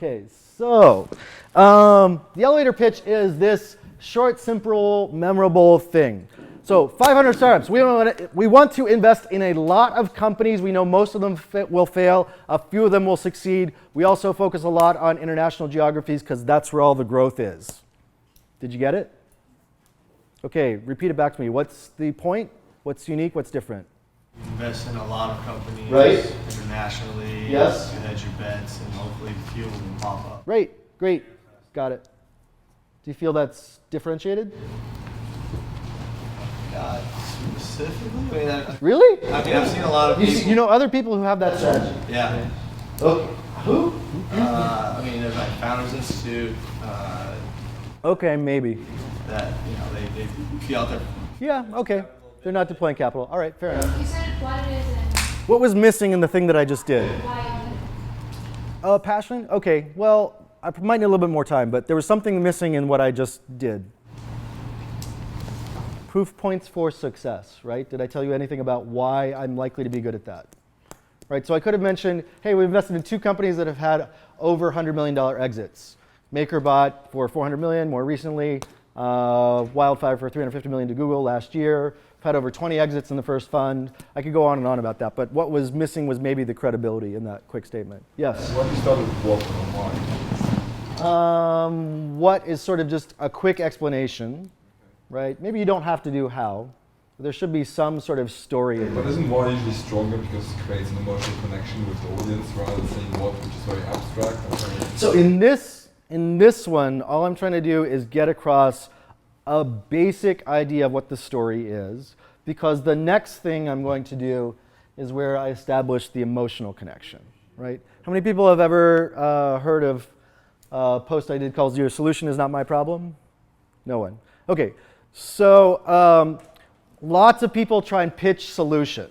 Okay, so the elevator pitch is this short, simple, memorable thing. So 500 startups. We want to invest in a lot of companies. We know most of them will fail. A few of them will succeed. We also focus a lot on international geographies because that's where all the growth is. Did you get it? Okay, repeat it back to me. What's the point? What's unique? What's different? You invest in a lot of companies internationally. Yes. You hedge your bets, and hopefully a few of them pop up. Great. Got it. Do you feel that's differentiated? Specifically? Really? I mean, I've seen a lot of people. You know other people who have that strategy? Yeah. Okay. Who? I mean, there's like Founders Institute. Okay, maybe. That, they feel out there. Yeah, okay. They're not deploying capital. All right, fair enough. You said what it is and What was missing in the thing that I just did? why. Passion? Okay, well, I might need a little bit more time, but there was something missing in what I just did. Proof points for success, right? Did I tell you anything about why I'm likely to be good at that? Right, so I could have mentioned, hey, we invested in 2 companies that have had over $100 million exits. MakerBot for $400 million, more recently, Wildfire for $350 million to Google last year. I've had over 20 exits in the first fund. I could go on and on about that, but what was missing was maybe the credibility in that quick statement. Yes? When you started working online? What is sort of just a quick explanation, right? Maybe you don't have to do how. There should be some sort of story in it. But isn't one usually stronger because it creates an emotional connection with the audience rather than saying what, which is very abstract? So in this one, all I'm trying to do is get across a basic idea of what the story is, because the next thing I'm going to do is where I establish the emotional connection, right? How many people have ever heard of a post I did called "Your Solution Is Not My Problem"? No one. Okay, so lots of people try and pitch solution.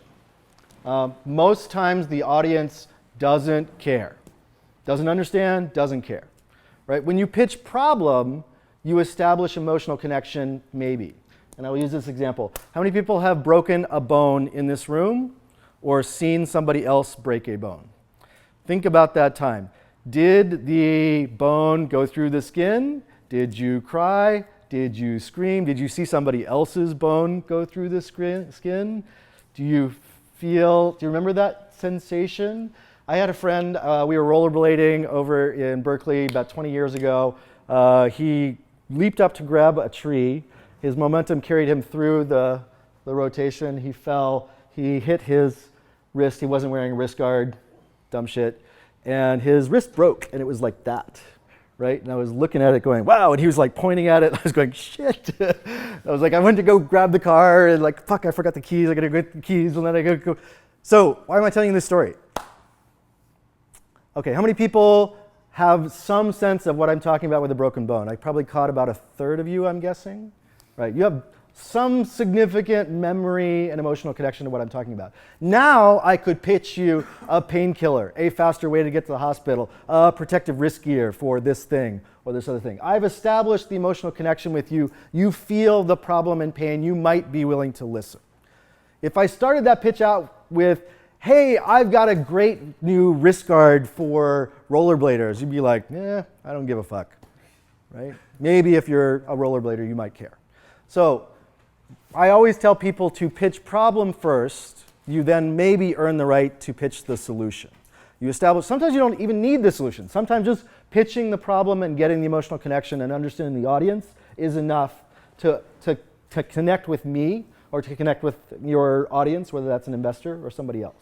Most times the audience doesn't care, doesn't understand, doesn't care. Right? When you pitch problem, you establish emotional connection, maybe. And I will use this example. How many people have broken a bone in this room or seen somebody else break a bone? Think about that time. Did the bone go through the skin? Did you cry? Did you scream? Did you see somebody else's bone go through the skin? Do you remember that sensation? I had a friend, we were rollerblading over in Berkeley about 20 years ago. He leaped up to grab a tree. His momentum carried him through the rotation. He fell, he hit his wrist. He wasn't wearing a wrist guard, dumb shit. And his wrist broke, and it was like that, right? And I was looking at it going, wow, and he was like pointing at it. I was going, shit. I was like, I went to go grab the car, and like, fuck, I forgot the keys. I gotta get the keys, and then I gotta go. So why am I telling you this story? Okay, how many people have some sense of what I'm talking about with a broken bone? I probably caught about a third of you, I'm guessing. Right, you have some significant memory and emotional connection to what I'm talking about. Now I could pitch you a painkiller, a faster way to get to the hospital, a protective wrist gear for this thing or this other thing. I've established the emotional connection with you. You feel the problem and pain. You might be willing to listen. If I started that pitch out with, hey, I've got a great new wrist guard for rollerbladers, you'd be like, I don't give a fuck, right? Maybe if you're a rollerblader, you might care. So I always tell people to pitch problem first. You then maybe earn the right to pitch the solution. You establish, sometimes you don't even need the solution. Sometimes just pitching the problem and getting the emotional connection and understanding the audience is enough to connect with me or to connect with your audience, whether that's an investor or somebody else.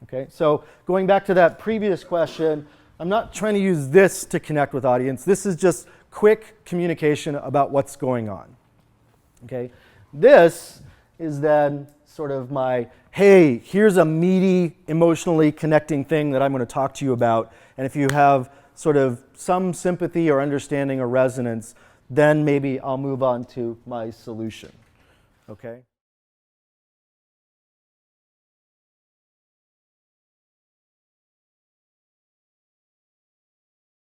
Okay, so going back to that previous question, I'm not trying to use this to connect with audience. This is just quick communication about what's going on. Okay, this is then sort of my, hey, here's a meaty, emotionally connecting thing that I'm going to talk to you about. And if you have sort of some sympathy or understanding or resonance, then maybe I'll move on to my solution. Okay.